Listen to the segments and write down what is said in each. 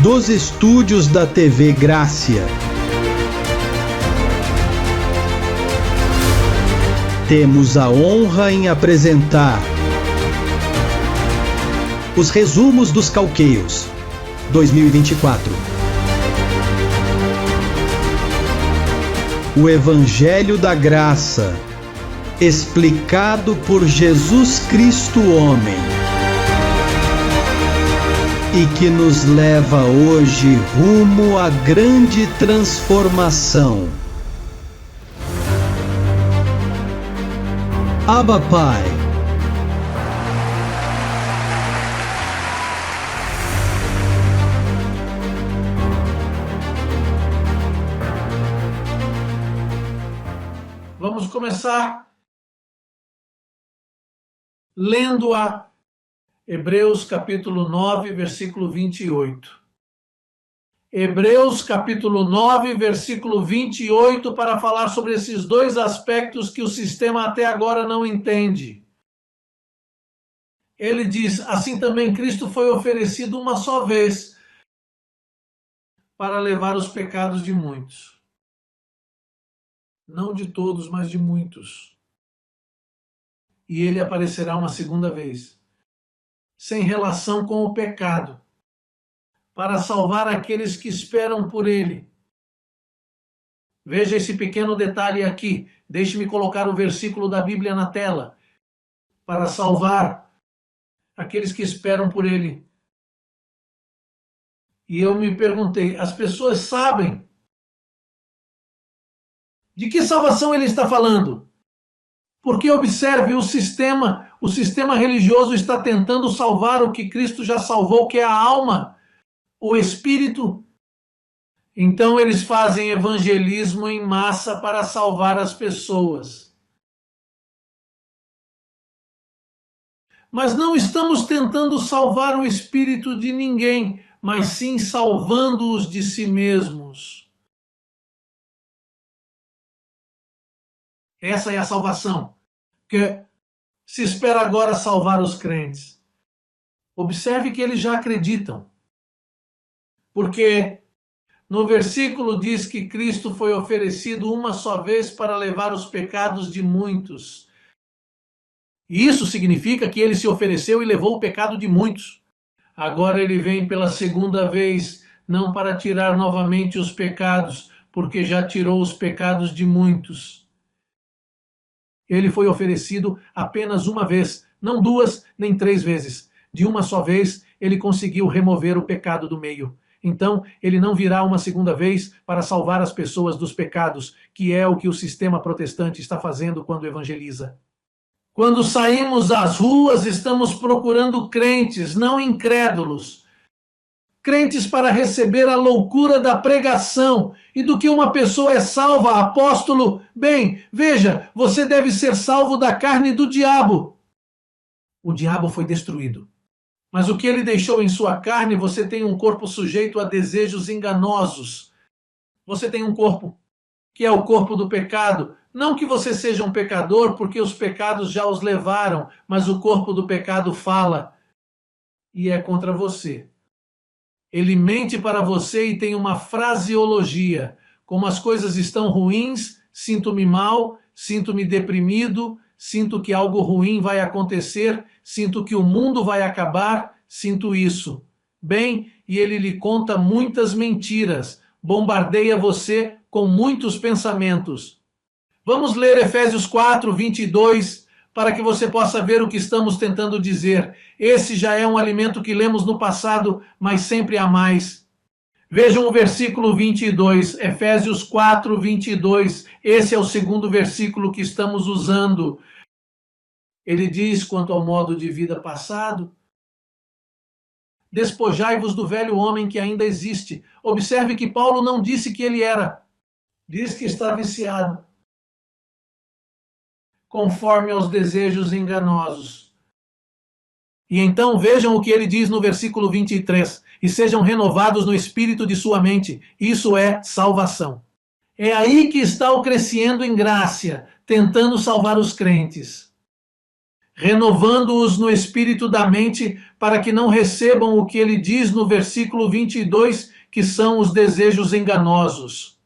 dos estúdios da TV Grácia. Temos a honra em apresentar os resumos dos Calqueios 2024. O Evangelho da Graça, explicado por Jesus Cristo homem, e que nos leva hoje rumo à grande transformação. Abba Pai. Vamos começar lendo a Hebreus capítulo 9, versículo 28. Hebreus capítulo 9, versículo 28, para falar sobre esses dois aspectos que o sistema até agora não entende. Ele diz: assim também Cristo foi oferecido uma só vez para levar os pecados de muitos. Não de todos, mas de muitos. E ele aparecerá uma segunda vez, sem relação com o pecado, para salvar aqueles que esperam por ele. Veja esse pequeno detalhe aqui. Deixe-me colocar o versículo da Bíblia na tela. Para salvar aqueles que esperam por ele. E eu me perguntei, as pessoas sabem de que salvação ele está falando? Porque observe, o sistema religioso está tentando salvar o que Cristo já salvou, que é a alma, o espírito. Então eles fazem evangelismo em massa para salvar as pessoas. Mas não estamos tentando salvar o espírito de ninguém, mas sim salvando-os de si mesmos. Essa é a salvação que se espera agora salvar os crentes. Observe que eles já acreditam. Porque no versículo diz que Cristo foi oferecido uma só vez para levar os pecados de muitos. E isso significa que ele se ofereceu e levou o pecado de muitos. Agora ele vem pela segunda vez, não para tirar novamente os pecados, porque já tirou os pecados de muitos. Ele foi oferecido apenas uma vez, não duas nem três vezes. De uma só vez, ele conseguiu remover o pecado do meio. Então, ele não virá uma segunda vez para salvar as pessoas dos pecados, que é o que o sistema protestante está fazendo quando evangeliza. Quando saímos às ruas, estamos procurando crentes, não incrédulos. Crentes para receber a loucura da pregação e do que uma pessoa é salva, apóstolo. Bem, veja, você deve ser salvo da carne do diabo. O diabo foi destruído. Mas o que ele deixou em sua carne, você tem um corpo sujeito a desejos enganosos. Você tem um corpo que é o corpo do pecado. Não que você seja um pecador, porque os pecados já os levaram, mas o corpo do pecado fala e é contra você. Ele mente para você e tem uma fraseologia. Como as coisas estão ruins, sinto-me mal, sinto-me deprimido, sinto que algo ruim vai acontecer, sinto que o mundo vai acabar, sinto isso. Bem, e ele lhe conta muitas mentiras, bombardeia você com muitos pensamentos. Vamos ler Efésios 4, 22, para que você possa ver o que estamos tentando dizer. Esse já é um alimento que lemos no passado, mas sempre há mais. Vejam o versículo 22, Efésios 4, 22. Esse é o segundo versículo que estamos usando. Ele diz, quanto ao modo de vida passado, despojai-vos do velho homem que ainda existe. Observe que Paulo não disse que ele era. Diz que está viciado, conforme aos desejos enganosos. E então vejam o que ele diz no versículo 23. E sejam renovados no espírito de sua mente. Isso é salvação. É aí que está o crescendo em graça, tentando salvar os crentes. renovando-os no espírito da mente, para que não recebam o que ele diz no versículo 22, que são os desejos enganosos.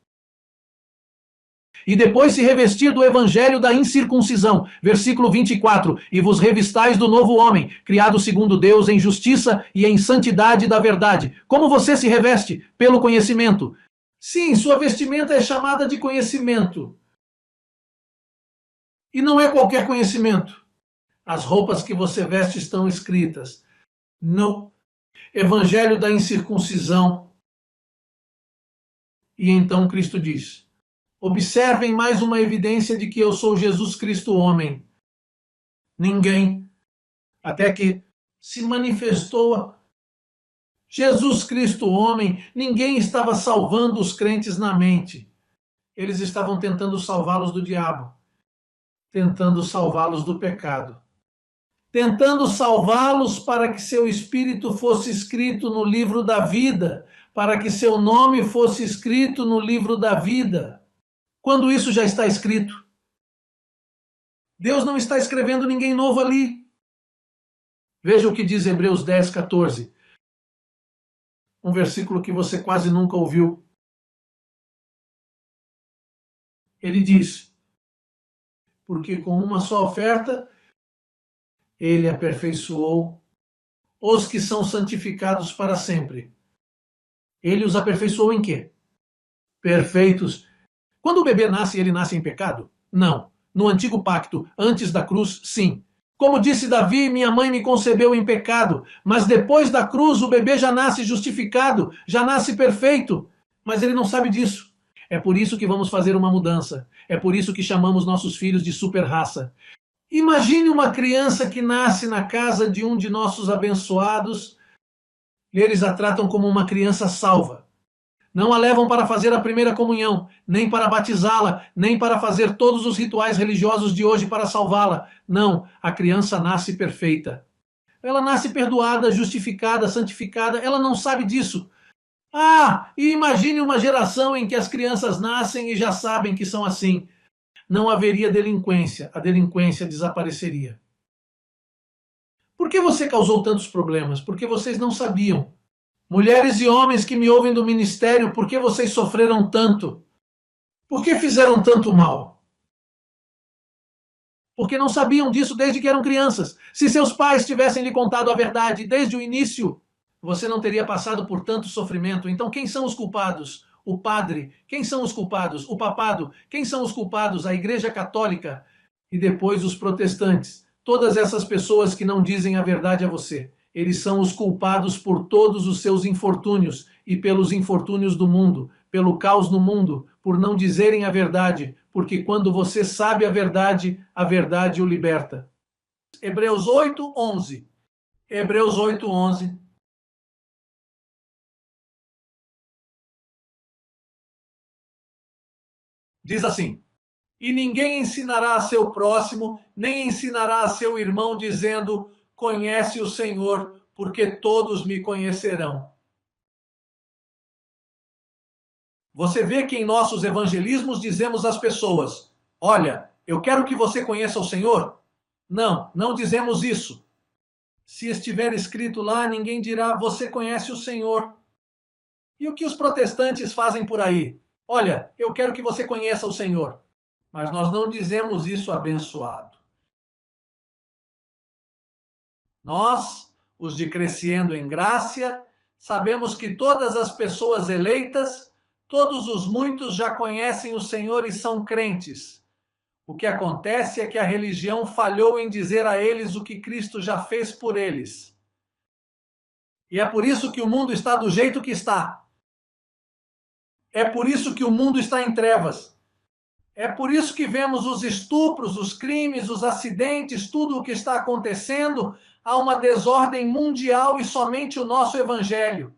E depois se revestir do evangelho da incircuncisão, versículo 24, e vos revistais do novo homem, criado segundo Deus em justiça e em santidade da verdade. Como você se reveste? Pelo conhecimento. Sim, sua vestimenta é chamada de conhecimento. E não é qualquer conhecimento. As roupas que você veste estão escritas no evangelho da incircuncisão. E então Cristo diz: observem mais uma evidência de que eu sou Jesus Cristo homem. Ninguém, até que se manifestou Jesus Cristo homem, ninguém estava salvando os crentes na mente. Eles estavam tentando salvá-los do diabo, tentando salvá-los do pecado, tentando salvá-los para que seu espírito fosse escrito no livro da vida, para que seu nome fosse escrito no livro da vida. Quando isso já está escrito, Deus não está escrevendo ninguém novo ali. Veja o que diz Hebreus 10, 14. Um versículo que você quase nunca ouviu. Ele diz: porque com uma só oferta, ele aperfeiçoou os que são santificados para sempre. Ele os aperfeiçoou em quê? Perfeitos. Quando o bebê nasce, ele nasce em pecado? Não. No antigo pacto, antes da cruz, sim. Como disse Davi, minha mãe me concebeu em pecado, mas depois da cruz o bebê já nasce justificado, já nasce perfeito. Mas ele não sabe disso. É por isso que vamos fazer uma mudança. É por isso que chamamos nossos filhos de super-raça. Imagine uma criança que nasce na casa de um de nossos abençoados e eles a tratam como uma criança salva. Não a levam para fazer a primeira comunhão, nem para batizá-la, nem para fazer todos os rituais religiosos de hoje para salvá-la. Não, a criança nasce perfeita. Ela nasce perdoada, justificada, santificada, ela não sabe disso. Ah, e imagine uma geração em que as crianças nascem e já sabem que são assim. Não haveria delinquência, a delinquência desapareceria. Por que você causou tantos problemas? Porque vocês não sabiam. Mulheres e homens que me ouvem do ministério, por que vocês sofreram tanto? Por que fizeram tanto mal? Porque não sabiam disso desde que eram crianças. Se seus pais tivessem lhe contado a verdade desde o início, você não teria passado por tanto sofrimento. Então quem são os culpados? O padre. Quem são os culpados? O papado. Quem são os culpados? A Igreja Católica. E depois os protestantes. Todas essas pessoas que não dizem a verdade a você. Eles são os culpados por todos os seus infortúnios e pelos infortúnios do mundo, pelo caos no mundo, por não dizerem a verdade, porque quando você sabe a verdade o liberta. Hebreus 8, 11. Hebreus 8, 11. Diz assim: e ninguém ensinará a seu próximo, nem ensinará a seu irmão, dizendo: conhece o Senhor, porque todos me conhecerão. Você vê que em nossos evangelismos dizemos às pessoas: olha, eu quero que você conheça o Senhor. Não, não dizemos isso. Se estiver escrito lá, ninguém dirá: você conhece o Senhor. E o que os protestantes fazem por aí? Olha, eu quero que você conheça o Senhor. Mas nós não dizemos isso abençoado. Nós, os de Crescendo em Graça, sabemos que todas as pessoas eleitas, todos os muitos já conhecem o Senhor e são crentes. O que acontece é que a religião falhou em dizer a eles o que Cristo já fez por eles. E é por isso que o mundo está do jeito que está. É por isso que o mundo está em trevas. É por isso que vemos os estupros, os crimes, os acidentes, tudo o que está acontecendo. Há uma desordem mundial e somente o nosso evangelho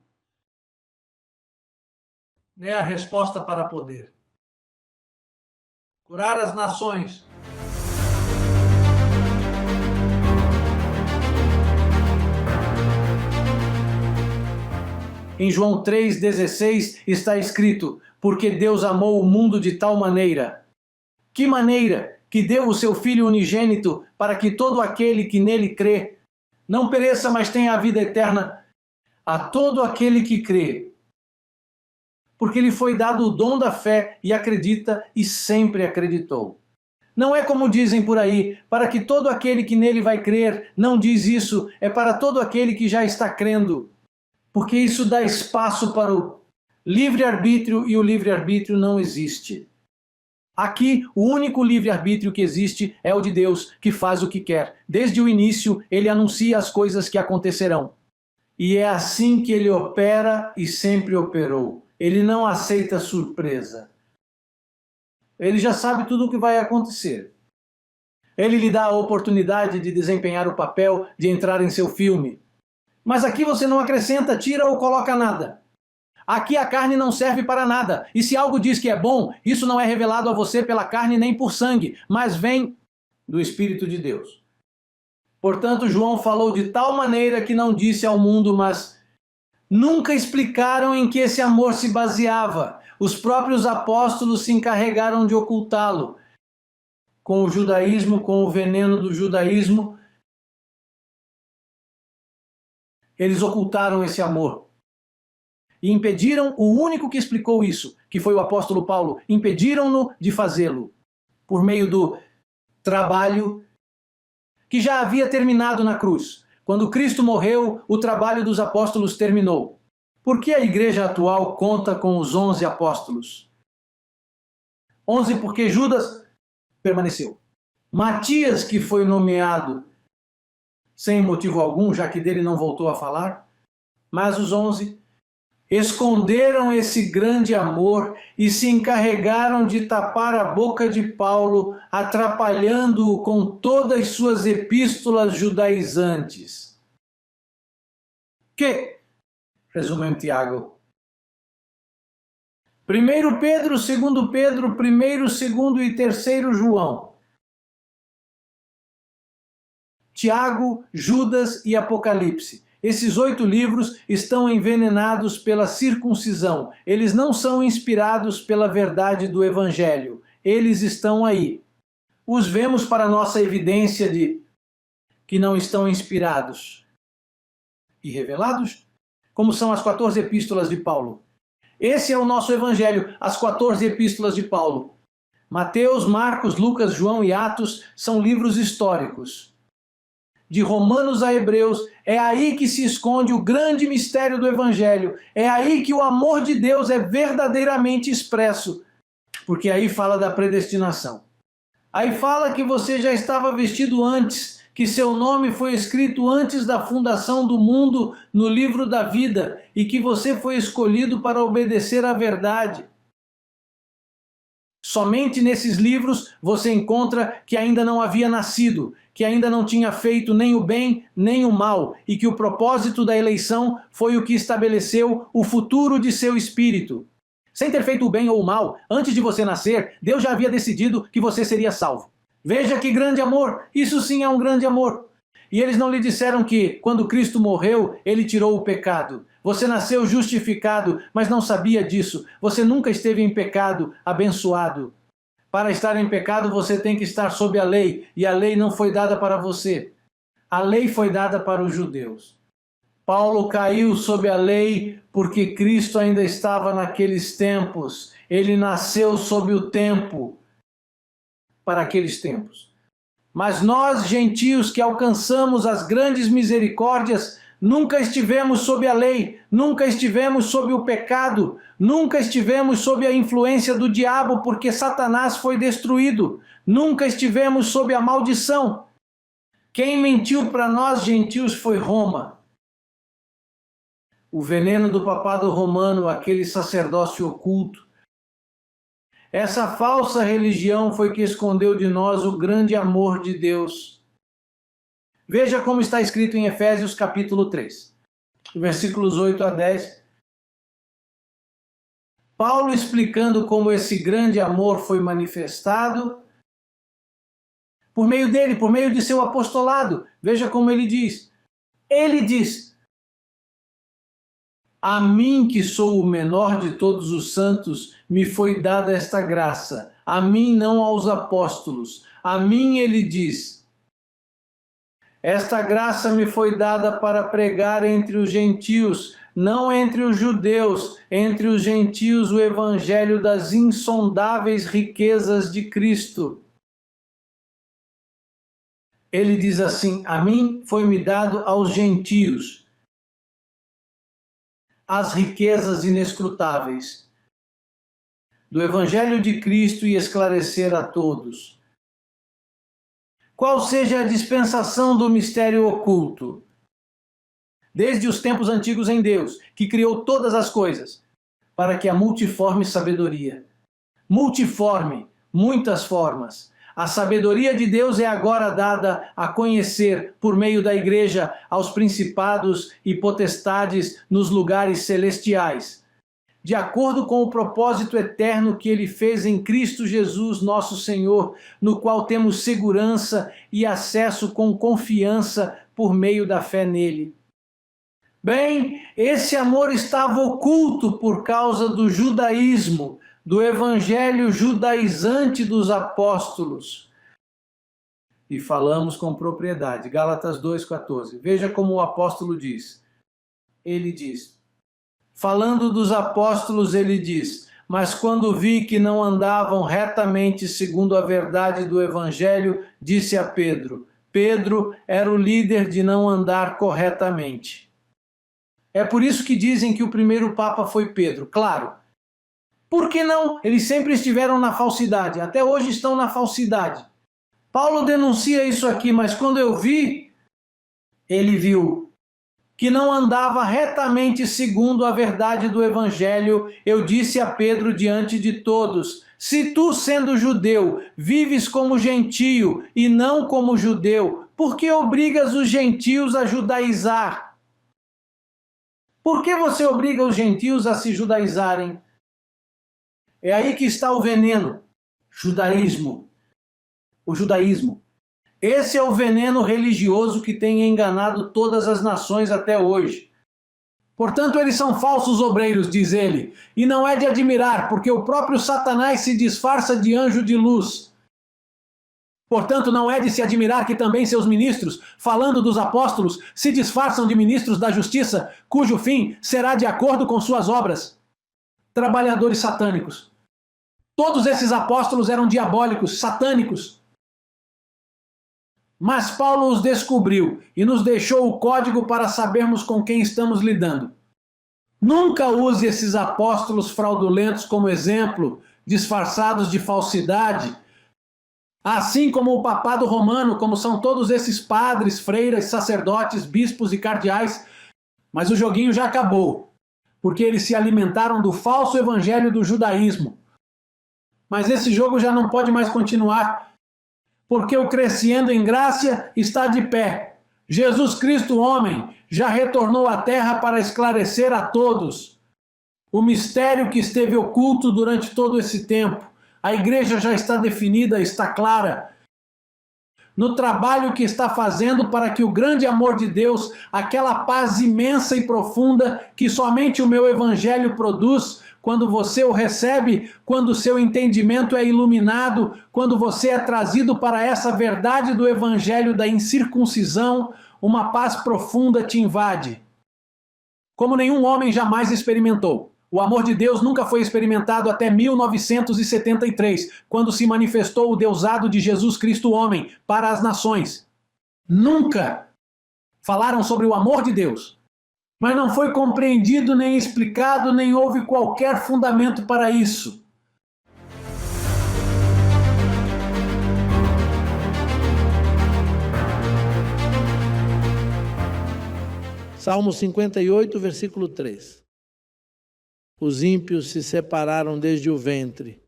é a resposta para poder curar as nações. Em João 3,16 está escrito: porque Deus amou o mundo de tal maneira. Que maneira? que deu o seu Filho unigênito para que todo aquele que nele crê não pereça, mas tenha a vida eterna. A todo aquele que crê, porque lhe foi dado o dom da fé e acredita e sempre acreditou. Não é como dizem por aí, para que todo aquele que nele vai crer, não diz isso, é para todo aquele que já está crendo, porque isso dá espaço para o livre-arbítrio e o livre-arbítrio não existe. Aqui, o único livre-arbítrio que existe é o de Deus, que faz o que quer. Desde o início, ele anuncia as coisas que acontecerão. E é assim que ele opera e sempre operou. Ele não aceita surpresa. Ele já sabe tudo o que vai acontecer. Ele lhe dá a oportunidade de desempenhar o papel, de entrar em seu filme. Mas aqui você não acrescenta, tira ou coloca nada. Aqui a carne não serve para nada. E se algo diz que é bom, isso não é revelado a você pela carne nem por sangue, mas vem do Espírito de Deus. Portanto, João falou de tal maneira que não disse ao mundo, mas nunca explicaram em que esse amor se baseava. Os próprios apóstolos se encarregaram de ocultá-lo. Com o judaísmo, com o veneno do judaísmo, eles ocultaram esse amor. E impediram o único que explicou isso, que foi o apóstolo Paulo, impediram-no de fazê-lo, por meio do trabalho que já havia terminado na cruz. Quando Cristo morreu, o trabalho dos apóstolos terminou. Por que a igreja atual conta com os 11 apóstolos? 11 porque Judas permaneceu. Matias, que foi nomeado sem motivo algum, já que dele não voltou a falar, mas os 11 esconderam esse grande amor e se encarregaram de tapar a boca de Paulo, atrapalhando-o com todas as suas epístolas judaizantes. Que, resume Tiago, 1 Pedro, 2 Pedro, 1, 2 e 3 João, Tiago, Judas e Apocalipse. Esses 8 livros estão envenenados pela circuncisão. Eles não são inspirados pela verdade do Evangelho. Eles estão aí. Os vemos para nossa evidência de que não estão inspirados e revelados, como são as 14 epístolas de Paulo. Esse é o nosso Evangelho, as 14 epístolas de Paulo. Mateus, Marcos, Lucas, João e Atos são livros históricos. De Romanos a Hebreus, é aí que se esconde o grande mistério do Evangelho. É aí que o amor de Deus é verdadeiramente expresso. Porque aí fala da predestinação. Aí fala que você já estava vestido antes, que seu nome foi escrito antes da fundação do mundo no livro da vida e que você foi escolhido para obedecer à verdade. Somente nesses livros você encontra que ainda não havia nascido, que ainda não tinha feito nem o bem nem o mal, e que o propósito da eleição foi o que estabeleceu o futuro de seu espírito. Sem ter feito o bem ou o mal, antes de você nascer, Deus já havia decidido que você seria salvo. Veja que grande amor! Isso sim é um grande amor. E eles não lhe disseram que, quando Cristo morreu, ele tirou o pecado. Você nasceu justificado, mas não sabia disso. Você nunca esteve em pecado, abençoado. Para estar em pecado, você tem que estar sob a lei, e a lei não foi dada para você. A lei foi dada para os judeus. Paulo caiu sob a lei porque Cristo ainda estava naqueles tempos. Ele nasceu sob o tempo para aqueles tempos. Mas nós, gentios que alcançamos as grandes misericórdias, nunca estivemos sob a lei, nunca estivemos sob o pecado, nunca estivemos sob a influência do diabo, porque Satanás foi destruído, nunca estivemos sob a maldição. Quem mentiu para nós, gentios, foi Roma. O veneno do papado romano, aquele sacerdócio oculto. Essa falsa religião foi que escondeu de nós o grande amor de Deus. Veja como está escrito em Efésios capítulo 3, versículos 8 a 10. Paulo explicando como esse grande amor foi manifestado por meio dele, por meio de seu apostolado. Veja como ele diz. Ele diz: A mim, que sou o menor de todos os santos, me foi dada esta graça. A mim, não aos apóstolos. A mim, ele diz: esta graça me foi dada para pregar entre os gentios, não entre os judeus, entre os gentios o evangelho das insondáveis riquezas de Cristo. Ele diz assim: a mim foi-me dado aos gentios as riquezas inescrutáveis do evangelho de Cristo e esclarecer a todos qual seja a dispensação do mistério oculto, desde os tempos antigos em Deus, que criou todas as coisas, para que a multiforme sabedoria, multiforme, muitas formas, a sabedoria de Deus é agora dada a conhecer por meio da igreja aos principados e potestades nos lugares celestiais, de acordo com o propósito eterno que ele fez em Cristo Jesus, nosso Senhor, no qual temos segurança e acesso com confiança por meio da fé nele. Bem, esse amor estava oculto por causa do judaísmo, do evangelho judaizante dos apóstolos. E falamos com propriedade. Gálatas 2,14. Veja como o apóstolo diz. Ele diz, falando dos apóstolos, ele diz: mas quando vi que não andavam retamente segundo a verdade do evangelho, disse a Pedro. Pedro era o líder de não andar corretamente. É por isso que dizem que o primeiro Papa foi Pedro, claro. Por que não? Eles sempre estiveram na falsidade, até hoje estão na falsidade. Paulo denuncia isso aqui, mas quando eu vi, ele viu que não andava retamente segundo a verdade do evangelho. Eu disse a Pedro diante de todos: se tu, sendo judeu, vives como gentio e não como judeu, por que obrigas os gentios a judaizar? Por que você obriga os gentios a se judaizarem? É aí que está o veneno. Judaísmo. O judaísmo. Esse é o veneno religioso que tem enganado todas as nações até hoje. Portanto, eles são falsos obreiros, diz ele. E não é de admirar, porque o próprio Satanás se disfarça de anjo de luz. Portanto, não é de se admirar que também seus ministros, falando dos apóstolos, se disfarçam de ministros da justiça, cujo fim será de acordo com suas obras. Trabalhadores satânicos. Todos esses apóstolos eram diabólicos, satânicos. Mas Paulo os descobriu e nos deixou o código para sabermos com quem estamos lidando. Nunca use esses apóstolos fraudulentos como exemplo, disfarçados de falsidade, assim como o papado romano, como são todos esses padres, freiras, sacerdotes, bispos e cardeais. Mas o joguinho já acabou, porque eles se alimentaram do falso evangelho do judaísmo. Mas esse jogo já não pode mais continuar, porque o Crescendo em Graça está de pé. Jesus Cristo, homem, já retornou à terra para esclarecer a todos o mistério que esteve oculto durante todo esse tempo. A igreja já está definida, está clara, no trabalho que está fazendo para que o grande amor de Deus, aquela paz imensa e profunda que somente o meu evangelho produz, quando você o recebe, quando o seu entendimento é iluminado, quando você é trazido para essa verdade do evangelho da incircuncisão, uma paz profunda te invade, como nenhum homem jamais experimentou. O amor de Deus nunca foi experimentado até 1973, quando se manifestou o deusado de Jesus Cristo homem para as nações. Nunca falaram sobre o amor de Deus, mas não foi compreendido, nem explicado, nem houve qualquer fundamento para isso. Salmo 58, versículo 3. Os ímpios se separaram desde o ventre.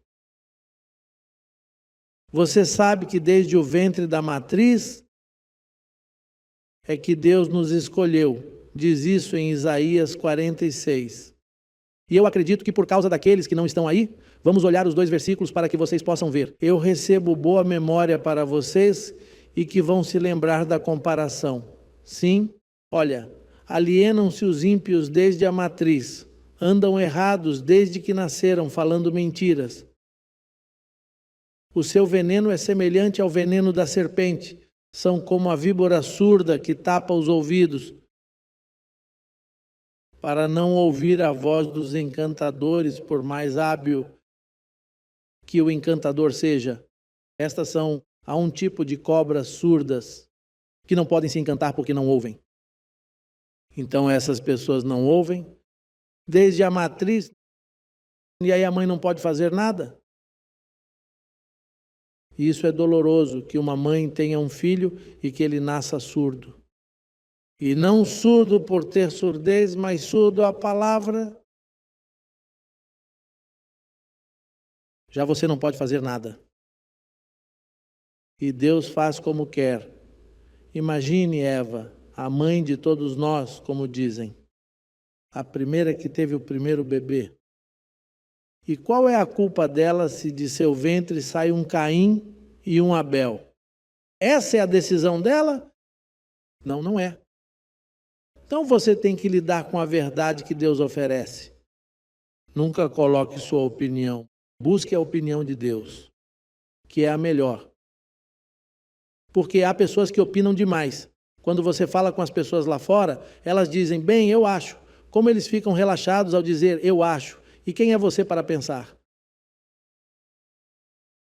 Você sabe que desde o ventre da matriz é que Deus nos escolheu. Diz isso em Isaías 46. E eu acredito que por causa daqueles que não estão aí, vamos olhar os 2 versículos para que vocês possam ver. Eu recebo boa memória para vocês e que vão se lembrar da comparação. Sim, olha, alienam-se os ímpios desde a matriz, andam errados desde que nasceram, falando mentiras. O seu veneno é semelhante ao veneno da serpente, são como a víbora surda que tapa os ouvidos, para não ouvir a voz dos encantadores, por mais hábil que o encantador seja. Estas são a um tipo de cobras surdas, que não podem se encantar porque não ouvem. Então essas pessoas não ouvem, desde a matriz, e aí a mãe não pode fazer nada. E isso é doloroso, que uma mãe tenha um filho e que ele nasça surdo. E não surdo por ter surdez, mas surdo à palavra. Já você não pode fazer nada. E Deus faz como quer. Imagine Eva, a mãe de todos nós, como dizem. A primeira que teve o primeiro bebê. E qual é a culpa dela se de seu ventre sai um Caim e um Abel? Essa é a decisão dela? Não, não é. Então você tem que lidar com a verdade que Deus oferece. Nunca coloque sua opinião. Busque a opinião de Deus, que é a melhor. Porque há pessoas que opinam demais. Quando você fala com as pessoas lá fora, elas dizem, bem, eu acho. Como eles ficam relaxados ao dizer, eu acho. E quem é você para pensar?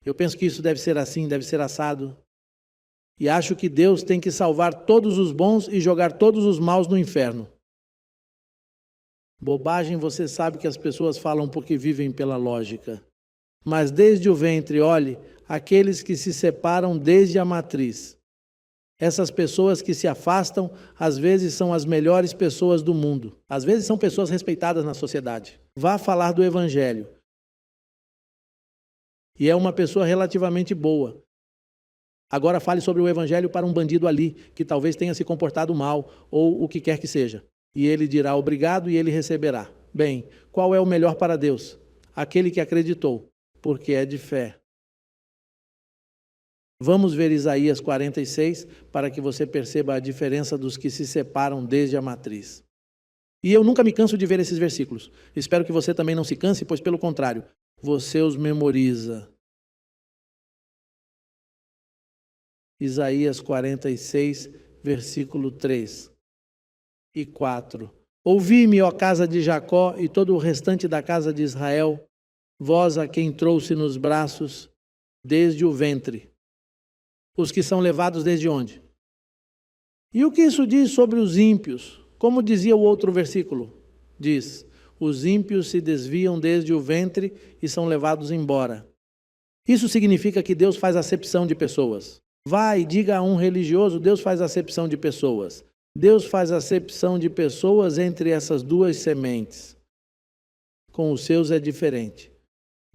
Eu penso que isso deve ser assim, deve ser assado. E acho que Deus tem que salvar todos os bons e jogar todos os maus no inferno. Bobagem, você sabe que as pessoas falam porque vivem pela lógica. Mas desde o ventre, olhe, aqueles que se separam desde a matriz. Essas pessoas que se afastam, às vezes são as melhores pessoas do mundo. Às vezes são pessoas respeitadas na sociedade. Vá falar do Evangelho. E é uma pessoa relativamente boa. Agora fale sobre o Evangelho para um bandido ali, que talvez tenha se comportado mal, ou o que quer que seja. E ele dirá obrigado e ele receberá. Bem, qual é o melhor para Deus? Aquele que acreditou, porque é de fé. Vamos ver Isaías 46 para que você perceba a diferença dos que se separam desde a matriz. E eu nunca me canso de ver esses versículos. Espero que você também não se canse, pois pelo contrário, você os memoriza. Isaías 46, versículo 3 e 4. Ouvi-me, ó casa de Jacó, e todo o restante da casa de Israel, vós a quem trouxe nos braços desde o ventre. Os que são levados desde onde? E o que isso diz sobre os ímpios? Como dizia o outro versículo? Diz, os ímpios se desviam desde o ventre e são levados embora. Isso significa que Deus faz acepção de pessoas. Vá e diga a um religioso, Deus faz acepção de pessoas. Deus faz acepção de pessoas entre essas duas sementes. Com os seus é diferente.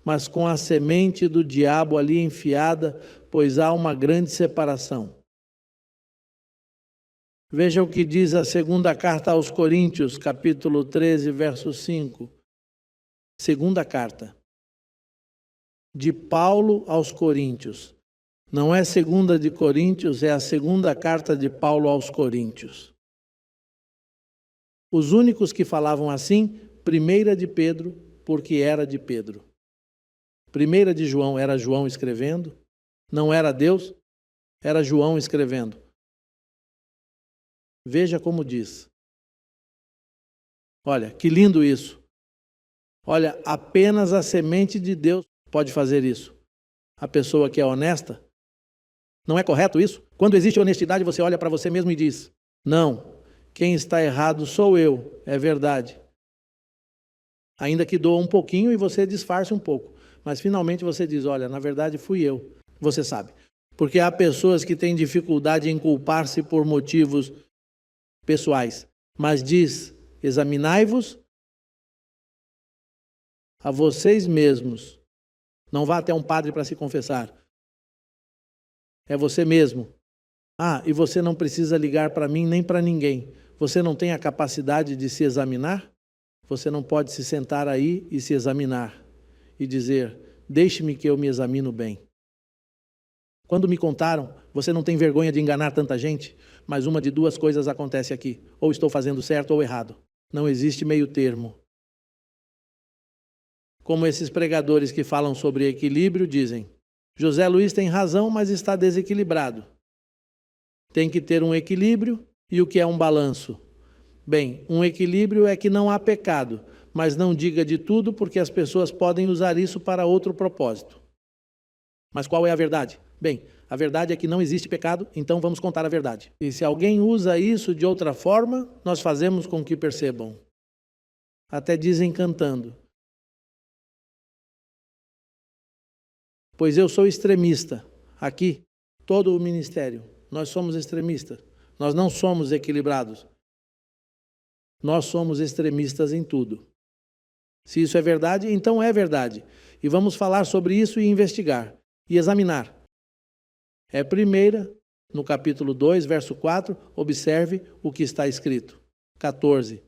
Mas com a semente do diabo ali enfiada, pois há uma grande separação. Veja o que diz a segunda carta aos Coríntios, capítulo 13, verso 5. Segunda carta de Paulo aos Coríntios. Não é segunda de Coríntios, é a segunda carta de Paulo aos Coríntios. Os únicos que falavam assim, primeira de Pedro, porque era de Pedro. Primeira de João, era João escrevendo. Não era Deus, era João escrevendo. Veja como diz. Olha, que lindo isso. Olha, apenas a semente de Deus pode fazer isso. A pessoa que é honesta. Não é correto isso? Quando existe honestidade, você olha para você mesmo e diz, não, quem está errado sou eu, é verdade. Ainda que doa um pouquinho e você disfarce um pouco. Mas finalmente você diz, olha, na verdade fui eu. Você sabe. Porque há pessoas que têm dificuldade em culpar-se por motivos pessoais. Mas diz, examinai-vos a vocês mesmos. Não vá até um padre para se confessar. É você mesmo. Ah, e você não precisa ligar para mim nem para ninguém. Você não tem a capacidade de se examinar? Você não pode se sentar aí e se examinar e dizer, deixe-me que eu me examino bem. Quando me contaram, Você não tem vergonha de enganar tanta gente? Mas uma de duas coisas acontece aqui. Ou estou fazendo certo ou errado. Não existe meio termo. Como esses pregadores que falam sobre equilíbrio dizem: José Luiz tem razão, mas está desequilibrado. Tem que ter um equilíbrio. E o que é um balanço? Bem, um equilíbrio é que não há pecado, mas não diga de tudo porque as pessoas podem usar isso para outro propósito. Mas qual é a verdade? Bem, a verdade é que não existe pecado, então vamos contar a verdade. E se alguém usa isso de outra forma, nós fazemos com que percebam. Até dizem cantando: pois eu sou extremista. Aqui, todo o ministério, nós somos extremistas. Nós não somos equilibrados. Nós somos extremistas em tudo. Se isso é verdade, então é verdade. E vamos falar sobre isso e investigar. E examinar. É 1, no capítulo 2, verso 4, observe o que está escrito. 14.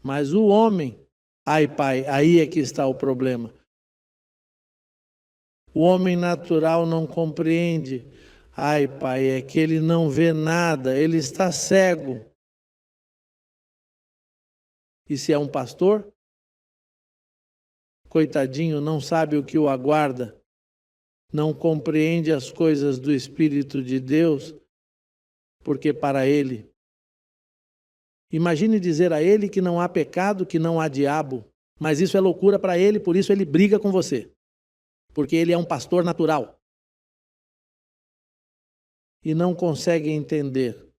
Mas o homem, ai pai, aí é que está o problema. O homem natural não compreende. Ai pai, é que ele não vê nada, ele está cego. E se é um pastor? Coitadinho, não sabe o que o aguarda. Não compreende as coisas do Espírito de Deus, porque para ele... Imagine dizer a ele que não há pecado, que não há diabo, mas isso é loucura para ele, por isso ele briga com você. Porque ele é um pastor natural. E não consegue entender.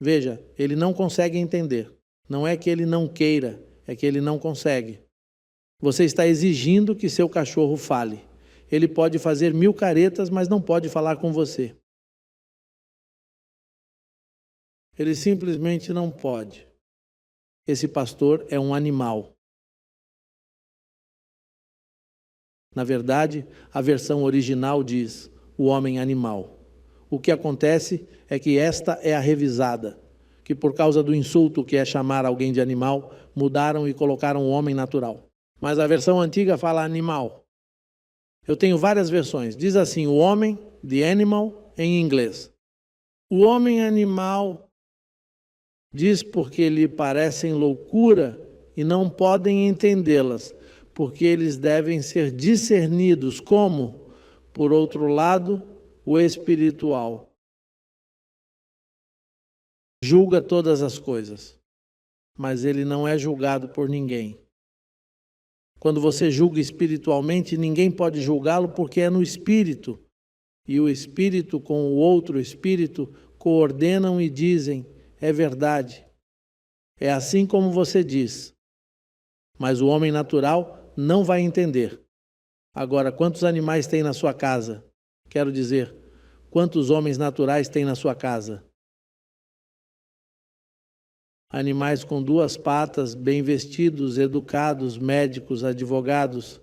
Veja, ele não consegue entender. Não é que ele não queira, é que ele não consegue. Você está exigindo que seu cachorro fale. Ele pode fazer 1000 caretas, mas não pode falar com você. Ele simplesmente não pode. Esse pastor é um animal. Na verdade, a versão original diz o homem animal. O que acontece é que esta é a revisada, que por causa do insulto que é chamar alguém de animal, mudaram e colocaram o homem natural. Mas a versão antiga fala animal. Eu tenho várias versões. Diz assim, o homem, the animal, em inglês. O homem animal diz porque lhe parecem loucura e não podem entendê-las, porque eles devem ser discernidos como, por outro lado, o espiritual. Julga todas as coisas, mas ele não é julgado por ninguém. Quando você julga espiritualmente, ninguém pode julgá-lo porque é no espírito. E o espírito com o outro espírito coordenam e dizem, é verdade. É assim como você diz. Mas o homem natural não vai entender. Agora, quantos animais tem na sua casa? Quero dizer, quantos homens naturais tem na sua casa? Animais com 2 patas, bem vestidos, educados, médicos, advogados.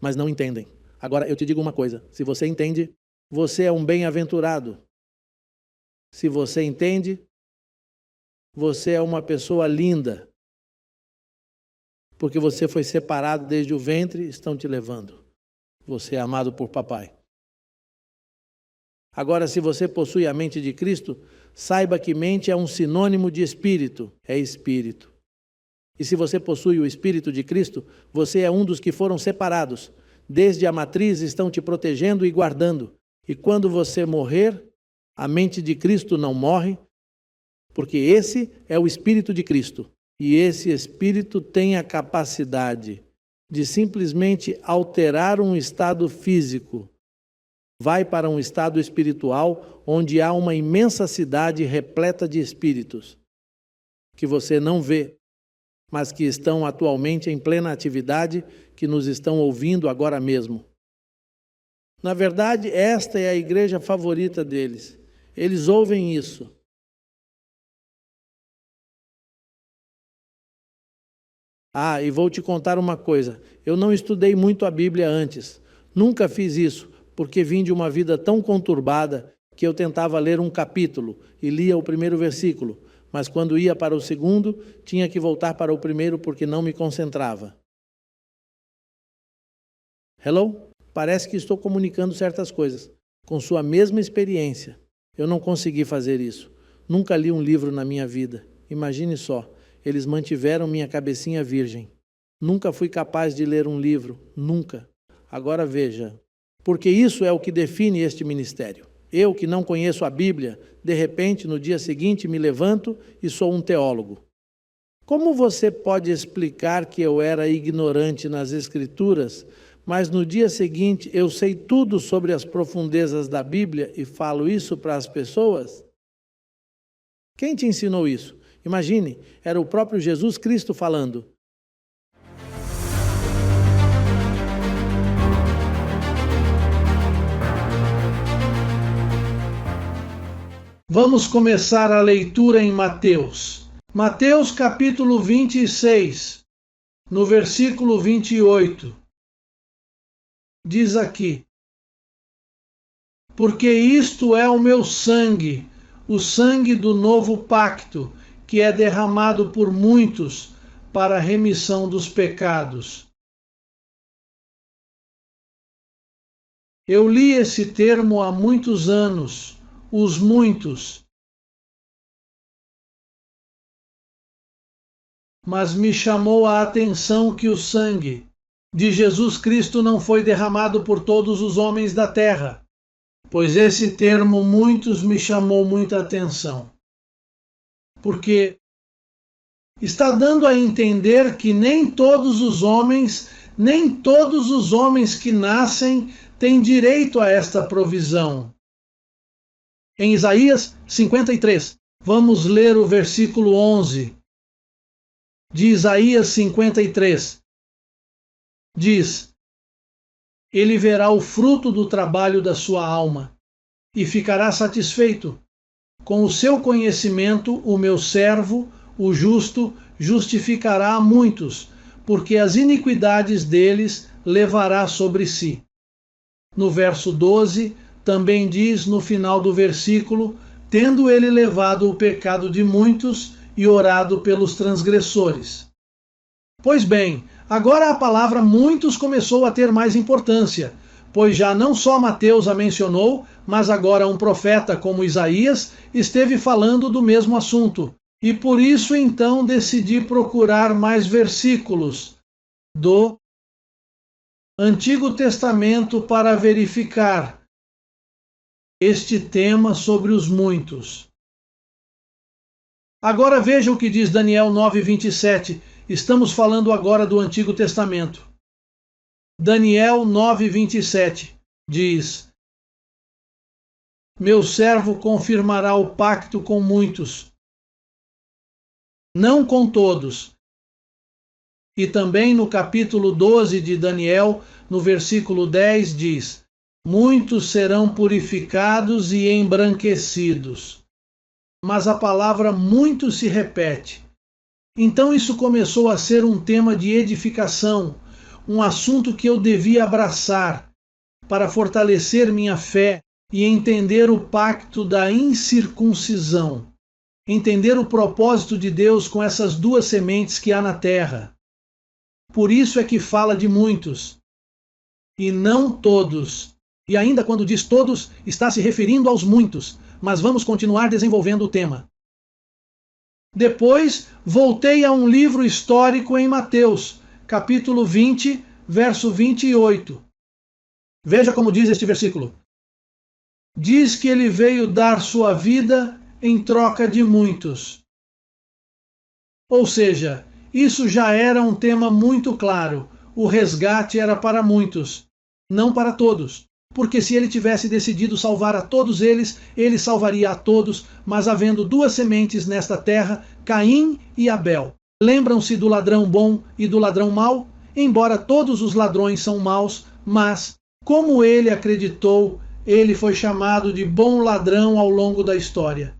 Mas não entendem. Agora, eu te digo uma coisa. Se você entende, você é um bem-aventurado. Se você entende, você é uma pessoa linda. Porque você foi separado desde o ventre, estão te levando. Você é amado por papai. Agora, se você possui a mente de Cristo, saiba que mente é um sinônimo de espírito, é espírito. E se você possui o Espírito de Cristo, você é um dos que foram separados. Desde a matriz estão te protegendo e guardando. E quando você morrer, a mente de Cristo não morre, porque esse é o Espírito de Cristo. E esse Espírito tem a capacidade de simplesmente alterar um estado físico. Vai para um estado espiritual onde há uma imensa cidade repleta de espíritos que você não vê, mas que estão atualmente em plena atividade, que nos estão ouvindo agora mesmo. Na verdade, esta é a igreja favorita deles. Eles ouvem isso. Ah, e vou te contar uma coisa. Eu não estudei muito a Bíblia antes. Nunca fiz isso, porque vim de uma vida tão conturbada que eu tentava ler um capítulo e lia o primeiro versículo, mas quando ia para o segundo, tinha que voltar para o primeiro porque não me concentrava. Hello? Parece que estou comunicando certas coisas, com sua mesma experiência. Eu não consegui fazer isso. Nunca li um livro na minha vida. Imagine só, eles mantiveram minha cabecinha virgem. Nunca fui capaz de ler um livro, nunca. Agora veja, porque isso é o que define este ministério. Eu, que não conheço a Bíblia, de repente, no dia seguinte, me levanto e sou um teólogo. Como você pode explicar que eu era ignorante nas Escrituras, mas no dia seguinte eu sei tudo sobre as profundezas da Bíblia e falo isso para as pessoas? Quem te ensinou isso? Imagine, era o próprio Jesus Cristo falando. Vamos começar a leitura em Mateus. Mateus capítulo 26, no versículo 28. Diz aqui: porque isto é o meu sangue, o sangue do novo pacto, que é derramado por muitos para a remissão dos pecados. Eu li esse termo há muitos anos, os muitos. Mas me chamou a atenção que o sangue de Jesus Cristo não foi derramado por todos os homens da terra, pois esse termo muitos me chamou muita atenção. Porque está dando a entender que nem todos os homens que nascem têm direito a esta provisão. Em Isaías 53, vamos ler o versículo 11. De Isaías 53, diz: ele verá o fruto do trabalho da sua alma e ficará satisfeito. Com o seu conhecimento, o meu servo, o justo, justificará a muitos, porque as iniquidades deles levará sobre si. No verso 12, também diz no final do versículo: tendo ele levado o pecado de muitos e orado pelos transgressores. Pois bem, agora a palavra muitos começou a ter mais importância, pois já não só Mateus a mencionou, mas agora um profeta como Isaías esteve falando do mesmo assunto. E por isso então decidi procurar mais versículos do Antigo Testamento para verificar este tema sobre os muitos. Agora veja o que diz Daniel 9:27. Estamos falando agora do Antigo Testamento. Daniel 9:27 diz: meu servo confirmará o pacto com muitos, não com todos. E também no capítulo 12 de Daniel, no versículo 10, diz: muitos serão purificados e embranquecidos. Mas a palavra muito se repete. Então isso começou a ser um tema de edificação, um assunto que eu devia abraçar para fortalecer minha fé e entender o pacto da incircuncisão, entender o propósito de Deus com essas duas sementes que há na terra. Por isso é que fala de muitos, e não todos. E ainda quando diz todos, está se referindo aos muitos, mas vamos continuar desenvolvendo o tema. Depois, voltei a um livro histórico em Mateus, capítulo 20, verso 28. Veja como diz este versículo. Diz que ele veio dar sua vida em troca de muitos. Ou seja, isso já era um tema muito claro. O resgate era para muitos, não para todos. Porque se ele tivesse decidido salvar a todos eles, ele salvaria a todos, mas havendo duas sementes nesta terra, Caim e Abel. Lembram-se do ladrão bom e do ladrão mau? Embora todos os ladrões são maus, mas, como ele acreditou, ele foi chamado de bom ladrão ao longo da história.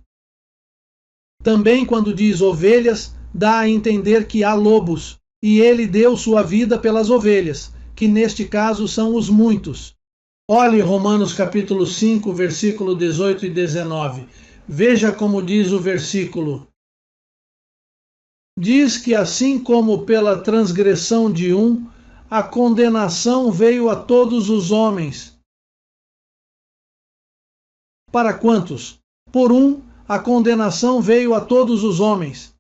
Também quando diz ovelhas, dá a entender que há lobos, e ele deu sua vida pelas ovelhas, que neste caso são os muitos. Olhe Romanos capítulo 5, versículo 18 e 19. Veja como diz o versículo. Diz que assim como pela transgressão de um, a condenação veio a todos os homens. Para quantos? Por um, a condenação veio a todos os homens.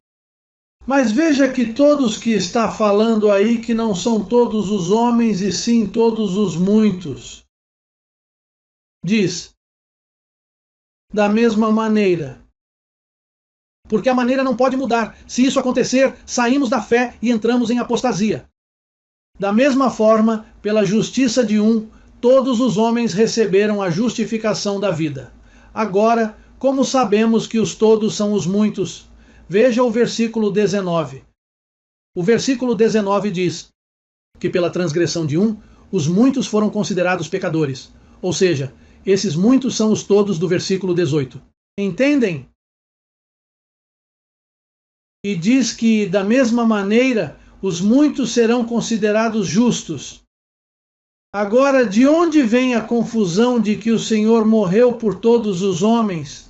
Mas veja que todos que está falando aí que não são todos os homens e sim todos os muitos. Diz, da mesma maneira. Porque a maneira não pode mudar. Se isso acontecer, saímos da fé e entramos em apostasia. Da mesma forma, pela justiça de um, todos os homens receberam a justificação da vida. Agora, como sabemos que os todos são os muitos? Veja o versículo 19. O versículo 19 diz que pela transgressão de um, os muitos foram considerados pecadores. Ou seja, esses muitos são os todos do versículo 18. Entendem? E diz que, da mesma maneira, os muitos serão considerados justos. Agora, de onde vem a confusão de que o Senhor morreu por todos os homens?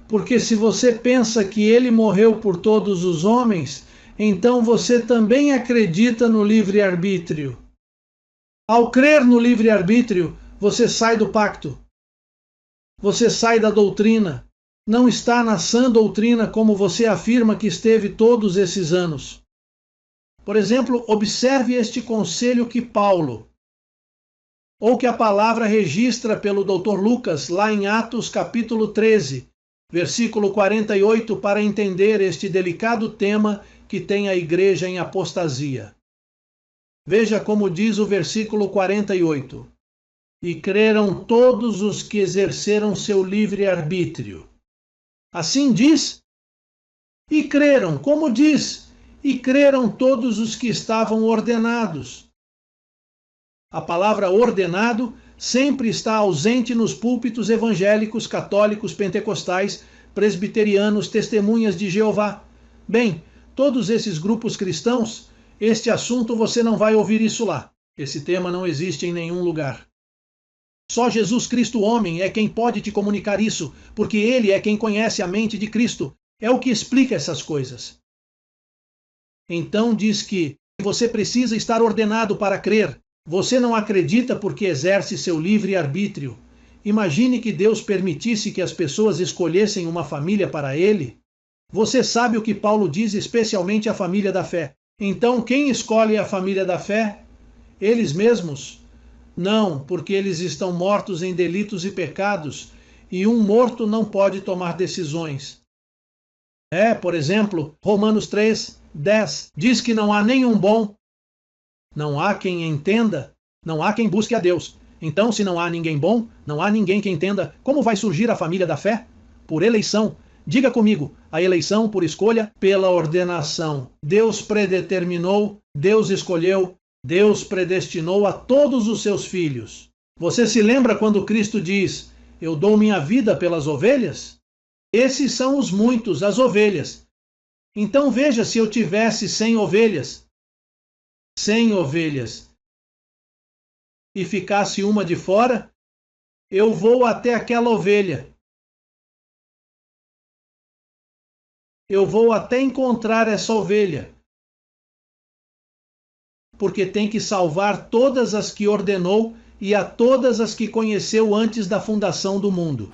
Porque se você pensa que ele morreu por todos os homens, então você também acredita no livre-arbítrio. Ao crer no livre-arbítrio, você sai do pacto. Você sai da doutrina. Não está na sã doutrina como você afirma que esteve todos esses anos. Por exemplo, observe este conselho que Paulo, ou que a palavra registra pelo Dr. Lucas, lá em Atos capítulo 13, versículo 48, para entender este delicado tema que tem a igreja em apostasia. Veja como diz o versículo 48. E creram todos os que exerceram seu livre-arbítrio. Assim diz? E creram, como diz? E creram todos os que estavam ordenados. A palavra ordenado sempre está ausente nos púlpitos evangélicos, católicos, pentecostais, presbiterianos, testemunhas de Jeová. Bem, todos esses grupos cristãos, este assunto você não vai ouvir isso lá. Esse tema não existe em nenhum lugar. Só Jesus Cristo homem é quem pode te comunicar isso, porque ele é quem conhece a mente de Cristo. É o que explica essas coisas. Então diz que você precisa estar ordenado para crer. Você não acredita porque exerce seu livre-arbítrio. Imagine que Deus permitisse que as pessoas escolhessem uma família para ele. Você sabe o que Paulo diz especialmente à família da fé. Então quem escolhe a família da fé? Eles mesmos? Não, porque eles estão mortos em delitos e pecados, e um morto não pode tomar decisões. Por exemplo, Romanos 3:10 diz que não há nenhum bom, não há quem entenda, não há quem busque a Deus. Então, se não há ninguém bom, não há ninguém que entenda, como vai surgir a família da fé? Por eleição. Diga comigo, a eleição por escolha, pela ordenação. Deus predeterminou, Deus escolheu, Deus predestinou a todos os seus filhos. Você se lembra quando Cristo diz, eu dou minha vida pelas ovelhas? Esses são os muitos, as ovelhas. Então veja, se eu tivesse 100 ovelhas, e ficasse uma de fora, eu vou até aquela ovelha. Eu vou até encontrar essa ovelha. Porque tem que salvar todas as que ordenou e a todas as que conheceu antes da fundação do mundo.